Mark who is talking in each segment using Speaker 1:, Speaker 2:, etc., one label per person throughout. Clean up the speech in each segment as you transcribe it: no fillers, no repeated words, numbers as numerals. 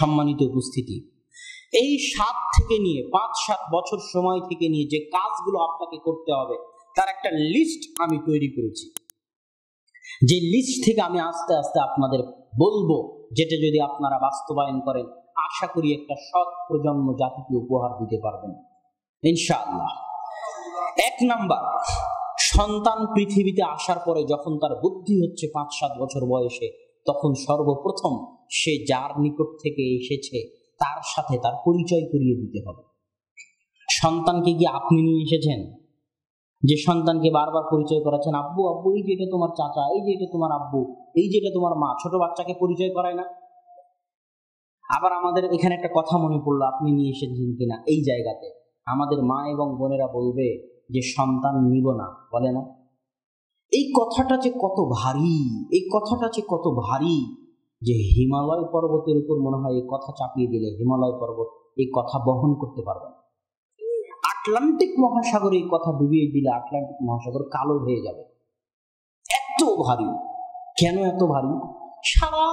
Speaker 1: সম্মানিত উপস্থিতি, এই 7 থেকে নিয়ে 5-7 বছর সময় থেকে নিয়ে যে কাজগুলো আপনাকে করতে হবে তার একটা লিস্ট আমি তৈরি করেছি। যে লিস্ট থেকে আমি আস্তে আস্তে আপনাদের বলবো, যেটা যদি আপনারা বাস্তবায়ন করেন আশা করি একটা সৎ প্রজন্ম জাতিকে উপহার দিতে পারবেন ইনশাআল্লাহ। 1 নাম্বার, সন্তান পৃথিবীতে আসার পরে যখন তার বুদ্ধি হচ্ছে 5-7 বছর বয়সে, তখন সর্বপ্রথম সে যার নিকট থেকে এসেছে তার সাথে তার পরিচয় করিয়ে দিতে হবে। সন্তানকে কি আপনি নিয়ে এসেছেন? যে সন্তানকে বারবার পরিচয় করাচ্ছেন, আব্বু আব্বু, এই যে এটা তোমার চাচা, এই যে এটা তোমার আব্বু, এই যে এটা তোমার মা। ছোট বাচ্চাকে পরিচয় করায় না? আবার আমাদের এখানে একটা কথা মনে পড়লো, আপনি নিয়ে এসেছেন কিনা। এই জায়গাতে আমাদের মা এবং বোনেরা বলবে যে সন্তান নিব না, বলে না? এই কথাটা যে কত ভারী, এই কথাটা যে কত ভারী, যে হিমালয় পর্বতের উপর মনে হয় এই কথা চাপিয়ে দিলে হিমালয় পর্বত এই কথা বহন করতে পারবে না। আটলান্টিক মহাসাগরে এই কথা ডুবিয়ে দিলে আটলান্টিক মহাসাগর কালো হয়ে যাবে, এত ভারী। কেন এত ভারী? সারা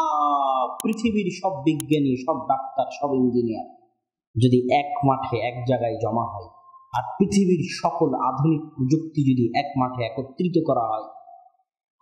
Speaker 1: পৃথিবীর সব বিজ্ঞানী, সব ডাক্তার, সব ইঞ্জিনিয়ার যদি এক মাঠে এক জায়গায় জমা হয়, আর পৃথিবীর সকল আধুনিক প্রযুক্তি যদি এক মাঠে একত্রিত করা হয়,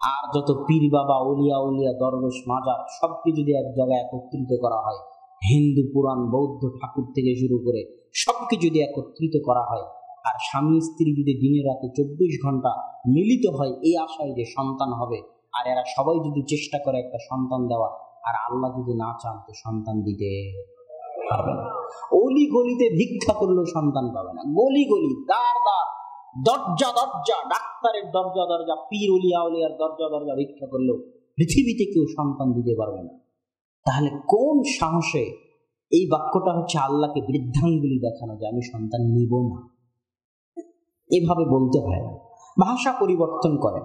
Speaker 1: আর যত পীর বাবা, ওলিয়া উলিয়া, দরবেশ, মাজার সবকে যদি এক জায়গায় একত্রিত করা হয়, হিন্দু পুরাণ, বৌদ্ধ ঠাকুর থেকে শুরু করে সবকে যদি একত্রিত করা হয়, আর স্বামী স্ত্রী যদি দিনে রাতে 24 ঘন্টা মিলিত হয় এই আশায় যে সন্তান হবে, আর এরা সবাই যদি চেষ্টা করে একটা সন্তান দেওয়া, আর আল্লাহ যদি না চান তো সন্তান দিতে পারবে না। অলি গলিতে ভিক্ষা করলেও সন্তান পাবে না। গলি গলি, দ্বার দ্বার, দরজা দরজা, ডাক্তারের দরজা দরজা, পীর উলিয়া উলিয়ার দরজা দরজা ভিক্ষা করলেও পৃথিবীতে কেউ সন্তান দিতে পারবে না। তাহলে কোন সাহসে এই বাক্যটা হচ্ছে আল্লাহকে বৃদ্ধাঙ্গুলি দেখানো, যে আমি সন্তান নিব না। এভাবে বলতে হয় না, ভাষা পরিবর্তন করে।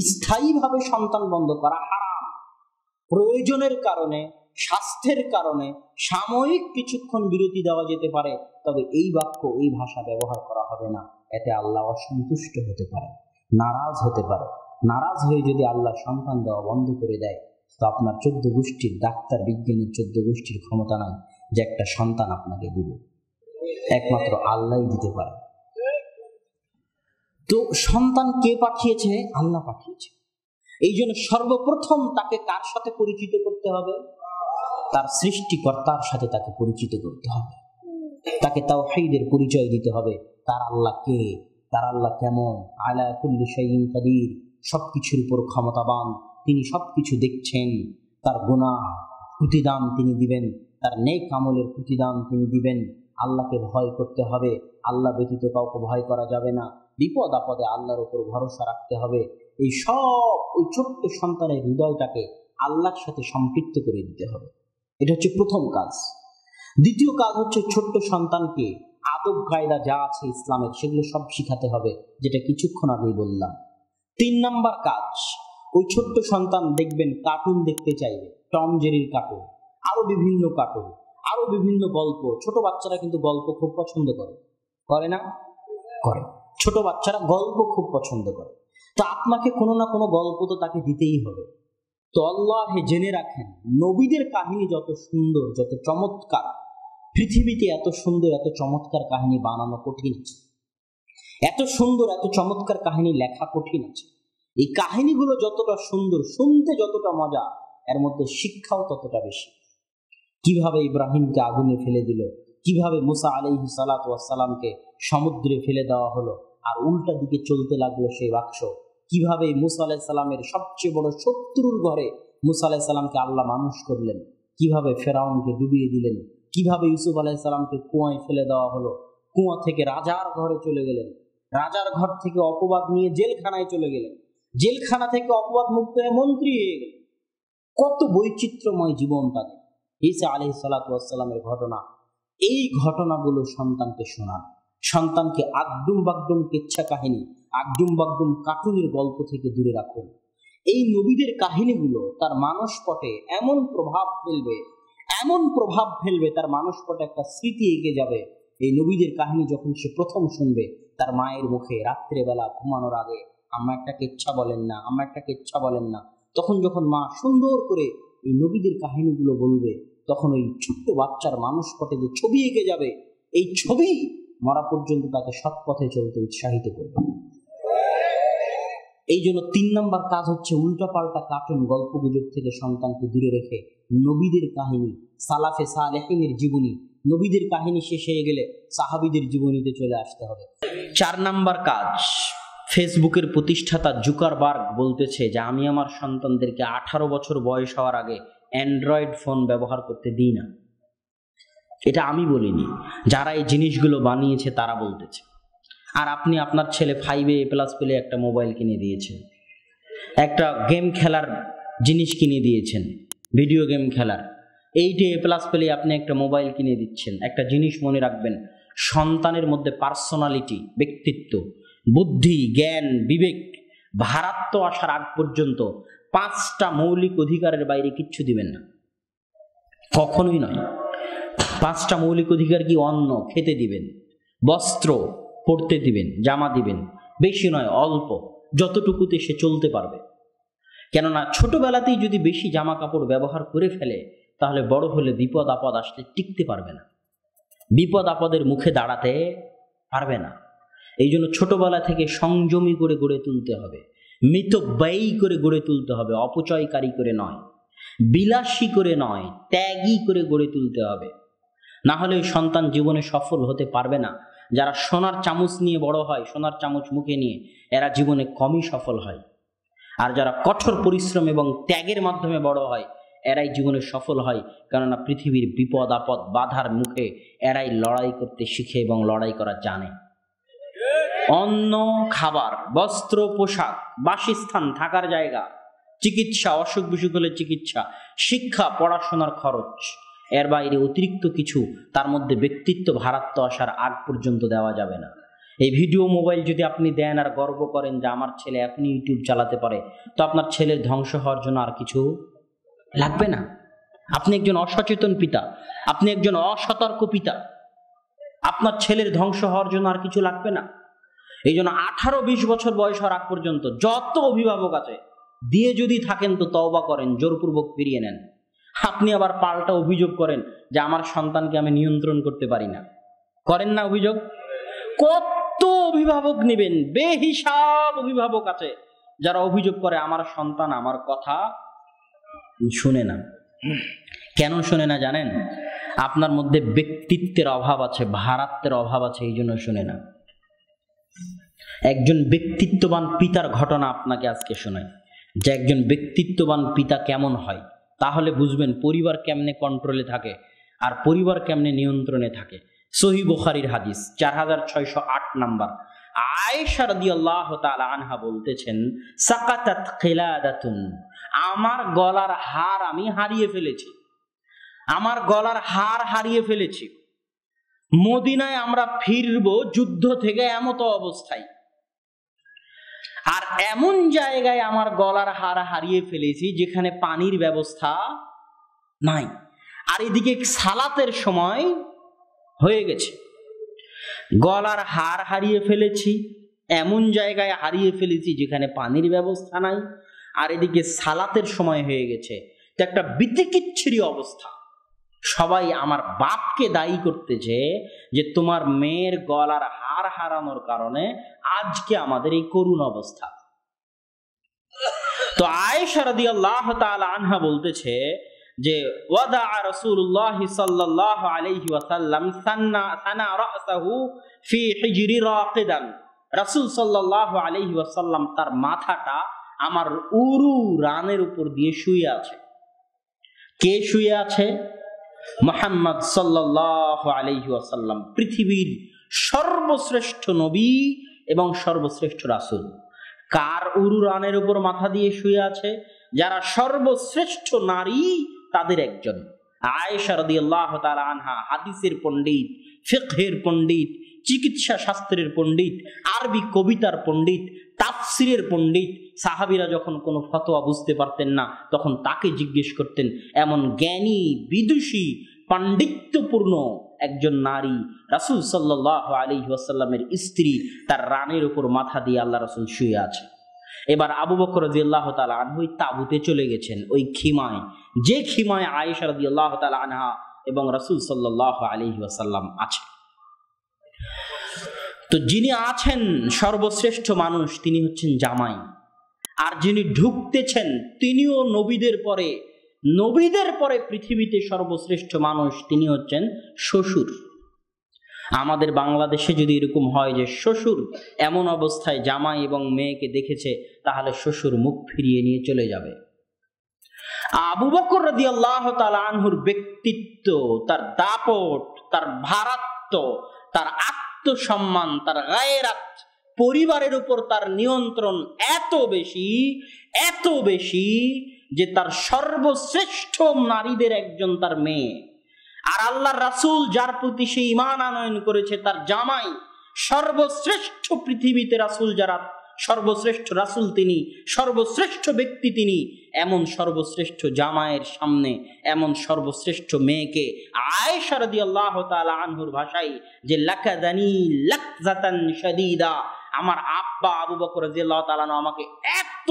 Speaker 1: স্থায়ীভাবে সন্তান বন্ধ করা হারাম। প্রয়োজনের কারণে, স্বাস্থ্যের কারণে সাময়িক কিছুক্ষণ বিরতি দেওয়া যেতে পারে, তবে এই বাক্য, এই ভাষা ব্যবহার করা হবে না। এতে আল্লাহ অসন্তুষ্ট হতে পারে, নারাজ হতে পারে। নারাজ হয়ে যদি আল্লাহ সন্তান দেওয়া বন্ধ করে দেয়, তো আপনার 14 গোষ্ঠীর ডাক্তার, বিজ্ঞানীর 14 গোষ্ঠীর ক্ষমতা নাই যে একটা সন্তান আপনাকে দিবে। একমাত্র আল্লাহই দিতে পারে। তো সন্তান কে পাঠিয়েছে? আল্লাহ পাঠিয়েছে। এই জন্য সর্বপ্রথম তাকে কার সাথে পরিচিত করতে হবে? তার সৃষ্টিকর্তার সাথে তাকে পরিচিত করতে হবে। তাকে তাওহীদের পরিচয় দিতে হবে। তার আল্লাহ কে, তার আল্লাহ কেমন। আলা কুল্লি শাইইন কাদির, সবকিছুর উপর ক্ষমতাবান তিনি, সবকিছু দেখছেন। তার গুনাহ প্রতিদান তিনি দিবেন, তার নেক আমলের প্রতিদান তিনি দিবেন। আল্লাহকে ভয় করতে হবে, আল্লাহ ব্যতীত কাউকে ভয় করা যাবে না। বিপদ আপদে আল্লাহর উপর ভরসা রাখতে হবে। এই সব ওই ছোট্ট সন্তানের হৃদয়টাকে আল্লাহর সাথে সম্পৃক্ত করে দিতে হবে। এটা হচ্ছে প্রথম কাজ। দ্বিতীয় কাজ হচ্ছে ছোট্ট সন্তানকে আদব কায়দা যা আছে ইসলামের সেগুলো সব শিখাতে হবে, যেটা কিছুক্ষণ আগেই বললাম। 3 নাম্বার কাজ, ওই ছোট্ট সন্তান দেখবেন কার্টুন দেখতে চাইবে, টম জেরির কার্টুন, আরো বিভিন্ন কার্টুন, আরো বিভিন্ন গল্প। ছোট বাচ্চারা কিন্তু গল্প খুব পছন্দ করে না? করে। ছোট বাচ্চারা গল্প খুব পছন্দ করে। তো আপনাকে কোনো না কোনো গল্প তো তাকে দিতেই হবে। তো আল্লাহ জেনে রাখেন, নবীদের কাহিনী যত সুন্দর, যত চমৎকার, পৃথিবীতে এত সুন্দর, এত চমৎকার কাহিনী বানানো কঠিন আছে। এত সুন্দর, এত চমৎকার কাহিনী লেখা কঠিন আছে। এই কাহিনীগুলো যতটা সুন্দর, শুনতে যতটা মজা, এর মধ্যে শিক্ষাও ততটা বেশি। কিভাবে ইব্রাহিমকে আগুনে ফেলে দিল, কিভাবে মুসা আলাইহিস সালাতু ওয়াস সালামকে সমুদ্রে ফেলে দেওয়া হলো, আর উল্টা দিকে চলতে লাগলো সেই বাক্স। কিভাবে মুসা আলাইহিস সালামের সবচেয়ে বড় শত্রুর ঘরে মুসা আলাইহিস সালামকে আল্লাহ মানুষ করলেন, কিভাবে ফেরাউনকে ডুবিয়ে দিলেন, কিভাবে ইউসুফ আলাইহিস সালামকে কুয়ায় ফেলে দেওয়া হলো, কুয়া থেকে রাজার ঘরে চলে গেলেন, রাজার ঘর থেকে অপবাদ নিয়ে জেলখানায় চলে গেলেন, জেলখানা থেকে অপবাদ মুক্ত হয়ে মন্ত্রী হয়ে গেলেন। কত বৈচিত্র্যময় জীবন তাদের। ঈসা আলাইহিস সালাতু ওয়াস সালামের ঘটনা, এই ঘটনাগুলো সন্তানকে শোনান। সন্তানকে আগডুম বাগডুম কিচ্ছা কাহিনী, আগডুম বাগডুম কার্টুনের গল্প থেকে দূরে রাখুন। এই নবীদের কাহিনীগুলো তার মানসপটে এমন প্রভাব ফেলবে, এমন প্রভাব ফেলবে, তার মানসপটে একটা স্মৃতি এঁকে যাবে। এই নবীদের কাহিনী যখন সে প্রথম শুনবে তার মায়ের মুখে রাত্রেবেলা ঘুমানোর আগে, আম্মা একটা কিচ্ছা বলেন না, আম্মা একটা কিচ্ছা বলেন না, তখন যখন মা সুন্দর করে এই নবীদের কাহিনীগুলো বলবে, তখন ওই ছোট্ট বাচ্চার মানুষ পটে যে ছবি এঁকে যাবে, এই ছবি মরা পর্যন্ত তাকে সৎ পথে চলতে উৎসাহিত করবে। এই জন্য 3 নম্বর কাজ হচ্ছে উল্টাপাল্টা কার্টুন গল্প গুজব থেকে সন্তানকে দূরে রেখে নবীদের কাহিনী, সালাফে সালেহিনের জীবনী, নবীদের কাহিনী শেষ হয়ে গেলে সাহাবীদের জীবনীতে চলে আসতে হবে। 4 নম্বর কাজ, ফেসবুকের প্রতিষ্ঠাতা জুকারবার্গ বলতেছে যে আমি আমার সন্তানদেরকে 18 বছর বয়স হওয়ার আগে অ্যান্ড্রয়েড ফোন ব্যবহার করতে দিই না। এটা আমি বলিনি, যারা এই জিনিসগুলো বানিয়েছে তারা বলতেছে। আর আপনি আপনার ছেলে 5 A+ পেলে একটা মোবাইল কিনে দিয়েছেন, একটা গেম খেলার জিনিস কিনে দিয়েছেন, ভিডিও গেম খেলার। 8 A+ পেলে আপনি একটা মোবাইল কিনে দিচ্ছেন। একটা জিনিস মনে রাখবেন, সন্তানের মধ্যে পার্সোনালিটি, ব্যক্তিত্ব, বুদ্ধি, জ্ঞান, বিবেক, ভারাত্ম আসার আগ পর্যন্ত 5টা মৌলিক অধিকারের বাইরে কিচ্ছু দিবেন না, কখনোই নয়। 5টা মৌলিক অধিকার কি? অন্ন খেতে দিবেন, বস্ত্র পড়তে দিবেন, জামা দিবেন, বেশি নয় অল্প, যতটুকুতে সে চলতে পারবে। কেননা ছোটবেলাতেই যদি বেশি জামা কাপড় ব্যবহার করে ফেলে তাহলে বড় হলে বিপদ আপদ আসলে টিকতে পারবে না, বিপদ আপদের মুখে দাঁড়াতে পারবে না। এই জন্য ছোটবেলা থেকে সংযমী করে গড়ে তুলতে হবে, মিতব্যয়ী করে গড়ে তুলতে হবে, অপচয়কারী করে নয়, বিলাসী করে নয়, ত্যাগী করে গড়ে তুলতে হবে। না হলে ওই সন্তান জীবনে সফল হতে পারবে না। যারা সোনার চামচ নিয়ে বড় হয়, সোনার চামচ মুখে নিয়ে, এরা জীবনে কমই সফল হয়। আর যারা কঠোর পরিশ্রম এবং ত্যাগের মাধ্যমে বড় হয়, এরাই জীবনে সফল হয়। কেননা পৃথিবীর বিপদ আপদ বাধার মুখে এরাই লড়াই করতে শিখে এবং লড়াই করা জানে। অন্ন, খাবার, বস্ত্র, পোশাক, বাসস্থান, থাকার জায়গা, চিকিৎসা, অসুখ বিসুখ হলে চিকিৎসা, শিক্ষা, পড়াশোনার খরচ, এর বাইরে অতিরিক্ত কিছু তার মধ্যে ব্যক্তিত্ব ভারাত্ম আসার আগ পর্যন্ত দেওয়া যাবে না। এই ভিডিও মোবাইল যদি আপনি দেন আর গর্ব করেন যে আমার ছেলে এখনই ইউটিউব চালাতে পারে, তো আপনার ছেলের ধ্বংস হওয়ার জন্য আর কিছু লাগবে না। আপনি একজন অসচেতন পিতা, আপনি একজন অসতর্ক পিতা, আপনার ছেলের ধ্বংস হওয়ার জন্য আর কিছু লাগবে না। এই জন্য 18-20 বছর বয়স হওয়ার আগ পর্যন্ত যত অভিভাবক আছে দিয়ে যদি থাকেন তো তওবা করেন, জোরপূর্বক ফিরিয়ে নেন। আপনি আবার পাল্টা অভিযোগ করেন যে আমার সন্তানকে আমি নিয়ন্ত্রণ করতে পারি না, করেন না অভিযোগ? কত অভিভাবক নেবেন? বেহিসাব অভিভাবক আছে যারা অভিযোগ করে আমার সন্তান আমার কথা শুনে না। কেন শুনে না জানেন? আপনার মধ্যে ব্যক্তিত্বের অভাব আছে, ভারাত্বের অভাব আছে, এই জন্য শুনে না। একজন ব্যক্তিত্ববান পিতার ঘটনা আপনাকে আজকে শোনাই, যে একজন ব্যক্তিত্ববান পিতা কেমন হয়, তাহলে বুঝবেন পরিবার কেমনে কন্ট্রোলে থাকে আর পরিবার কেমনে নিয়ন্ত্রণে থাকে। সহিহ বুখারীর হাদিস 4608 নাম্বার। আয়েশা রাদিয়াল্লাহু তাআলা আনহা বলতেছেন, সাকাতাত খিলাদাতুন, আমার গলার হার আমি হারিয়ে ফেলেছি, আমার গলার হার হারিয়ে ফেলেছি। মদিনায় আমরা ফিরবো যুদ্ধ থেকে এমত অবস্থায়, আর এমন জায়গায় আমার গলার হার হারিয়ে ফেলেছি যেখানে পানির ব্যবস্থা নাই, আর এদিকে সালাতের সময় হয়ে গেছে। গলার হার হারিয়ে ফেলেছি, এমন জায়গায় হারিয়ে ফেলেছি যেখানে পানির ব্যবস্থা নাই, আর এদিকে সালাতের সময় হয়ে গেছে। তো একটা বিতিকিচ্ছিরি অবস্থা। সবাই আমার বাপকে দায়ী করতেছে যে তোমার মেয়ের গলার হার হারানোর কারণে আজকে আমাদের এই করুণ অবস্থা। তো আয়েশা রাদিয়াল্লাহু তাআলা আনহা বলতেছে যে ওয়াদা রাসূলুল্লাহ সাল্লাল্লাহু আলাইহি ওয়াসাল্লাম সানা রাসাহু ফি হিজরি রাকিদান, রাসূল সাল্লাল্লাহু আলাইহি ওয়াসাল্লাম তার মাথাটা আমার উরু রানের উপর দিয়ে শুয়ে আছে। কে শুয়ে আছে? মুহাম্মদ সাল্লাল্লাহু আলাইহি ওয়াসাল্লাম, পৃথিবীর সর্বশ্রেষ্ঠ নবী এবং সর্বশ্রেষ্ঠ রাসূল। কার উরু রানের উপর মাথা দিয়ে শুয়ে আছে? যারা সর্বশ্রেষ্ঠ নারী তাদের একজন। আয়েশা রাদিয়াল্লাহু তাআলা আনহা হাদিসের পণ্ডিত, ফিকহের পণ্ডিত, চিকিৎসা শাস্ত্রের পণ্ডিত, আরবি কবিতার পণ্ডিত, তাফসিরের পণ্ডিত। সাহাবীরা যখন কোনো ফতোয়া বুঝতে পারতেন না তখন তাকে জিজ্ঞেস করতেন। এমন জ্ঞানী, বিদুষী, পাণ্ডিত্যপূর্ণ একজন নারী, রাসূল সাল্লাল্লাহু আলাইহি ওয়াসাল্লামের স্ত্রী, তার রানের উপর মাথা দিয়ে আল্লাহ রাসূল শুয়ে আছে। এবার আবু বকর রাদিয়াল্লাহু তাআলা আনহু ওই তাঁবুতে চলে গেছেন, ওই খিমায়, যে খিমায় আয়েশা রাদিয়াল্লাহু তাআলা আনহা এবং রাসূল সাল্লাল্লাহু আলাইহি ওয়াসাল্লাম আছেন। তো যিনি আছেন সর্বশ্রেষ্ঠ মানুষ তিনি হচ্ছেন জামাই, আর যিনি ঢুকতেছেন তিনিও নবীদের পরে পৃথিবীতে সর্বশ্রেষ্ঠ মানুষ, তিনি হচ্ছেন শ্বশুর। আমাদের বাংলাদেশে যদি এরকম হয় যে শ্বশুর এমন অবস্থায় জামাই এবং মেয়েকে দেখেছে, তাহলে শ্বশুর মুখ ফিরিয়ে নিয়ে চলে যাবে। আবু বকর রাদিয়াল্লাহু তাআলা আনহুর ব্যক্তিত্ব, তার দাপট, তার ভারাত্ম, তার আত্মসম্মান, তার গায়রাত, পরিবারের উপর তার নিয়ন্ত্রণ এত বেশি যে তার সর্বশ্রেষ্ঠ নারীদের একজন তার মেয়ে। আর আল্লাহর রাসূল যার প্রতি সে ঈমান আনয়ন করেছে, তার জামাই, সর্বশ্রেষ্ঠ পৃথিবীতে রাসূল যারা সর্বশ্রেষ্ঠ রাসূল, তিনি সর্বশ্রেষ্ঠ ব্যক্তি, তিনি এমন সর্বশ্রেষ্ঠ জামাইয়ের সামনে এমন সর্বশ্রেষ্ঠ মেয়েকে আয়েশা রাদিয়াল্লাহু তাআলা আনহুর ভাষায় যে লাকাদানি লাকজাতান শাদীদা, আমার আব্বা আবু বকর রাদিয়াল্লাহু তাআলা আমাকে এত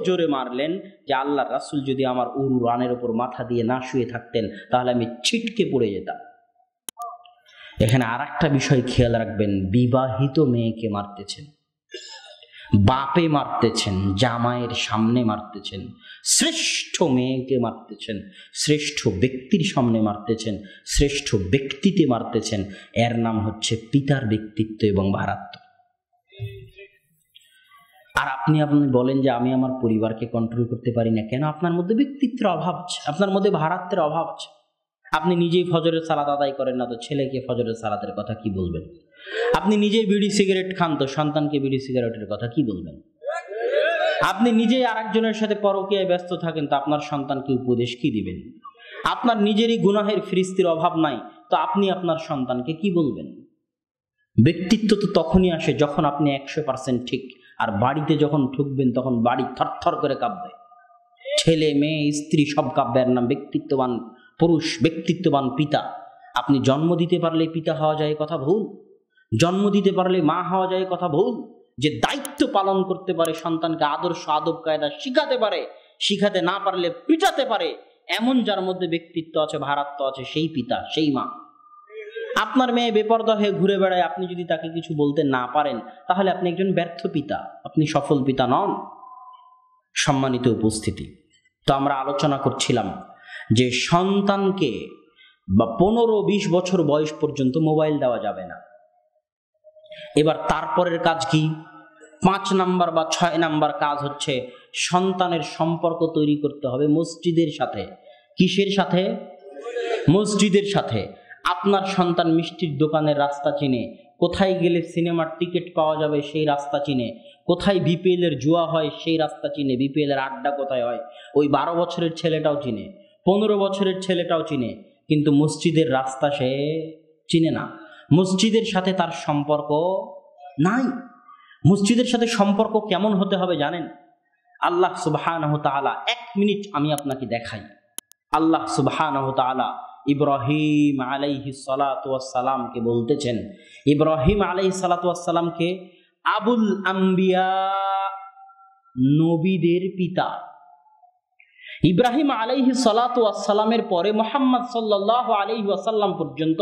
Speaker 1: জোরে মারলেন যে আল্লাহর রাসূল যদি আমার উরু রানের উপর মাথা দিয়ে না শুয়ে থাকতেন তাহলে আমি ছিটকে পড়ে যেতাম। এখানে আরেকটা বিষয় খেয়াল রাখবেন, বিবাহিত মেয়েকে মারতেছেন, বাপে মারতেছেন, জামাইয়ের সামনে মারতেছেন, শ্রেষ্ঠ মেয়েকে মারতেছেন, শ্রেষ্ঠ ব্যক্তির সামনে মারতেছেন, শ্রেষ্ঠ ব্যক্তিতে মারতেছেন। এর নাম হচ্ছে পিতার ব্যক্তিত্ব এবং ভারাত্ম। আর আপনি বলেন যে আমি আমার পরিবারকে কন্ট্রোল করতে পারি না কেন? আপনার মধ্যে ব্যক্তিত্বের অভাব আছে, আপনার মধ্যে ভারাত্বের অভাব আছে। আপনি নিজেই ফজরের সালাত আদায় করেন না, তো ছেলেকে ফজরের সালাতের কথা কি বলবেন? আপনি নিজেই বিড়ি সিগারেট খান, তো সন্তানকে বিড়ি সিগারেটের কথা কি বলবেন? আপনি নিজেই আরেকজনের সাথে পরকীয়ায় ব্যস্ত থাকেন, তো আপনার সন্তানকে উপদেশ কি দিবেন? আপনার নিজেরই গুনাহের ফিরিস্তির অভাব নাই, তো আপনি আপনার সন্তানকে কি বলবেন? ব্যক্তিত্ব তো তখনই আসে যখন আপনি 100% ঠিক, আর বাড়িতে যখন ঢুকবেন তখন বাড়ি থরথর করে কাঁপবে। ছেলে মেয়ে স্ত্রী সব কাঁপবে। এর নাম ব্যক্তিত্ববান পুরুষ, ব্যক্তিত্ববান পিতা। আপনি জন্ম দিতে পারলে পিতা হওয়া যায় কথা ভুল, জন্ম দিতে পারলে মা হওয়া যায় কথা ভুল। যে দায়িত্ব পালন করতে পারে, সন্তানকে আদর্শ আদব কায়দা শিখাতে পারে, শিখাতে না পারলে পিটাতে পারে, এমন যার মধ্যে ব্যক্তিত্ব আছে, ভারাত্ম আছে, সেই পিতা, সেই মা। আপনার মেয়ে বেপরদা হয়ে ঘুরে বেড়ায়, আপনি যদি তাকে কিছু বলতে না পারেন তাহলে আপনি একজন ব্যর্থ পিতা, আপনি সফল পিতা নন। সম্মানিত উপস্থিতি, তো আমরা আলোচনা করছিলাম যে সন্তানকে 15-20 বছর বয়স পর্যন্ত মোবাইল দেওয়া যাবে না। এবার তারপরের কাজ কি? 5 নাম্বার বা 6 নাম্বার কাজ হচ্ছে সন্তানের সম্পর্ক তৈরি করতে হবে মসজিদের সাথে। কিসের সাথে? মসজিদের সাথে। আপনার সন্তান মিষ্টির দোকানের রাস্তা চিনে, কোথায় গেলে সিনেমার টিকিট পাওয়া যাবে সেই রাস্তা চিনে, কোথায় বিপিএল এর জুয়া হয় সেই রাস্তা চিনে, বিপিএল এর আড্ডা কোথায় হয় ওই 12 বছরের ছেলেটাও চিনে, 15 বছরের ছেলেটাও চিনে, কিন্তু মসজিদের রাস্তা সে চিনে না। মসজিদের সাথে তার সম্পর্ক নাই। মসজিদের সাথে সম্পর্ক কেমন হতে হবে জানেন? আল্লাহ সুবহানাহু ওয়া তাআলা, 1 মিনিট আমি আপনাকে দেখাই। আল্লাহ সুবহানাহু ওয়া তাআলা ইব্রাহিম আলাইহিস সালাতু ওয়াস সালামকে বলতেছেন, ইব্রাহিম আলাইহিস সালাতু ওয়াস সালামকে আবুল আম্বিয়া, নবীদের পিতা। ইব্রাহিম আলাইহিস সালাতু ওয়াস সালামের পরে মুহাম্মদ সাল্লাল্লাহু আলাইহি ওয়াসাল্লাম পর্যন্ত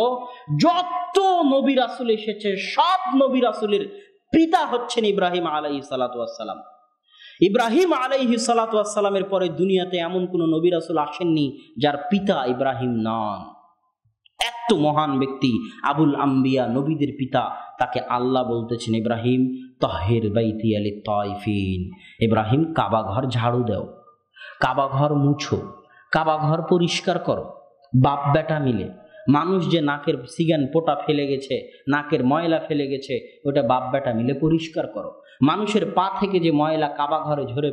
Speaker 1: যত নবী রাসূল এসেছে সব নবী রাসূলের পিতা হচ্ছেন ইব্রাহিম আলাইহিস সালাতু ওয়াস সালাম। ইব্রাহিম আলাইহিস সালাতু ওয়াস সালামের পরে দুনিয়াতে এমন কোন নবী রাসূল আসেননি যার পিতা ইব্রাহিম নন। এত মহান ব্যক্তি আবুল আম্বিয়া, নবীদের পিতা, তাকে আল্লাহ বলতেছেন ইব্রাহিম তাহির বাইতি লিত তাইফিন, ইব্রাহিম কাবা ঘর ঝাড়ু দাও, কাবা ঘর মুছো, কাবা ঘর পরিষ্কার করো। বাপ বেটা মিলে মানুষ যে নাকের সিগান পোটা ফেলে গেছে, নাকের ময়লা ফেলে গেছে, ওটা বাপ বেটা মিলে পরিষ্কার করো। মানুষের পা থেকে যে ময়লা কাবা ঘরে ঝরে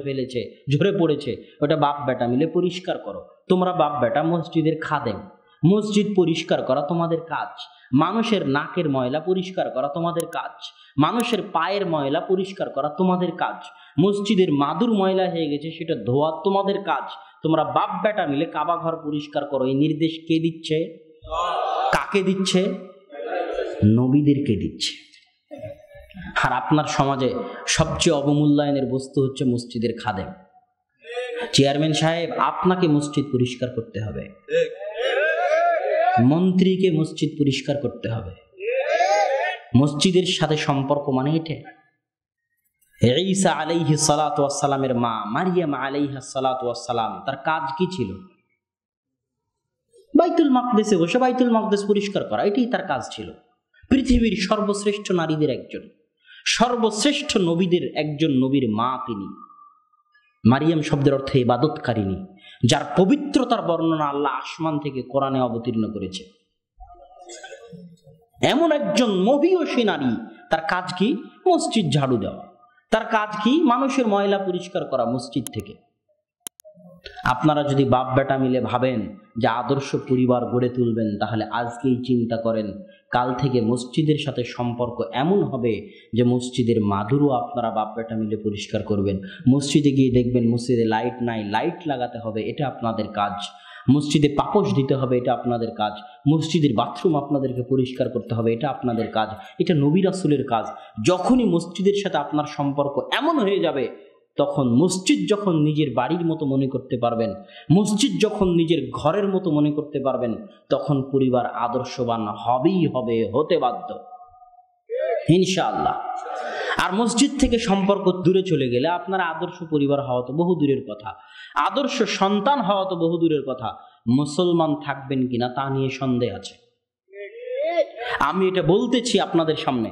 Speaker 1: পড়েছে, ওটা বাপ বেটা মিলে পরিষ্কার করো। তোমরা বাপ বেটা মসজিদের খাদেম, মসজিদ পরিষ্কার করা তোমাদের কাজ। মানুষের নাকের ময়লা পরিষ্কার করা তোমাদের কাজ, মানুষের পায়ের ময়লা পরিষ্কার করা তোমাদের কাজ। মসজিদের মাদুর ময়লা হয়ে গেছে, সেটা ধোয়া তোমাদের কাজ। তোমরা বাপ বেটা মিলে কাবা ঘর পরিষ্কার করো। এই নির্দেশ কে দিচ্ছে? কাকে দিচ্ছে? নবীদেরকে দিচ্ছে। আর আপনার সমাজে সবচেয়ে অবমূল্যায়নের বস্তু হচ্ছে মসজিদের খাদেম। চেয়ারম্যান সাহেব, আপনাকে মসজিদ পরিষ্কার করতে হবে, মন্ত্রীকে মসজিদ পরিষ্কার করতে হবে। মসজিদের সাথে সম্পর্ক মানে এটা। ঈসা আলাইহিস সালাতু ওয়াস সালামের মা মারিয়াম আলাইহাস সালাতু ওয়াস সালাম, তার কাজ কি ছিল? বাইতুল মাকদিসে বসে বাইতুল মাকদিস পরিষ্কার করা, এটাই তার কাজ ছিল। পৃথিবীর সর্বশ্রেষ্ঠ নারীদের একজন, সর্বশ্রেষ্ঠ নবীদের একজন নবীর মা তিনি। মারিয়াম শব্দের অর্থ ইবাদতকারিণী, যার পবিত্রতার বর্ণনা আল্লাহ আসমান থেকে কোরআনে অবতীর্ণ করেছে। এমন একজন মহিয়সী নারী, তার কাজ কি? মসজিদ ঝাড়ু দেওয়া। তার কাজ কি? মানুষের ময়লা পরিষ্কার করা মসজিদ থেকে। আপনারা যদি বাপ বেটা মিলে ভাবেন যে আদর্শ পরিবার গড়ে তুলবেন, তাহলে আজকেই চিন্তা করেন, কাল থেকে মসজিদের সাথে সম্পর্ক এমন হবে যে মসজিদের মাদুরও আপনারা বাপ বেটা মিলে পরিষ্কার করবেন। মসজিদে গিয়ে দেখবেন মসজিদে লাইট নাই, লাইট লাগাতে হবে, এটা আপনাদের কাজ। মসজিদে পাপোশ দিতে হবে, এটা আপনাদের কাজ। মসজিদের বাথরুম আপনাদেরকে পরিষ্কার করতে হবে, এটা আপনাদের কাজ। এটা নবী রাসূলের কাজ। যখনই মসজিদের সাথে আপনার সম্পর্ক এমন হয়ে যাবে, তখন মসজিদ যখন নিজের বাড়ির মতো মনে করতে পারবেন, মসজিদ যখন নিজের ঘরের মতো মনে করতে পারবেন, তখন পরিবার আদর্শবান হবেই হবে, হতে বাধ্য ইনশাআল্লাহ। আর মসজিদ থেকে সম্পর্ক দূরে চলে গেলে আপনার আদর্শ পরিবার হওয়া তো বহু দূরের কথা, আদর্শ সন্তান হওয়া তো বহু দূরের কথা, মুসলমান থাকবেন কিনা তা নিয়ে সন্দেহ আছে। আমি এটা বলতেছি আপনাদের সামনে।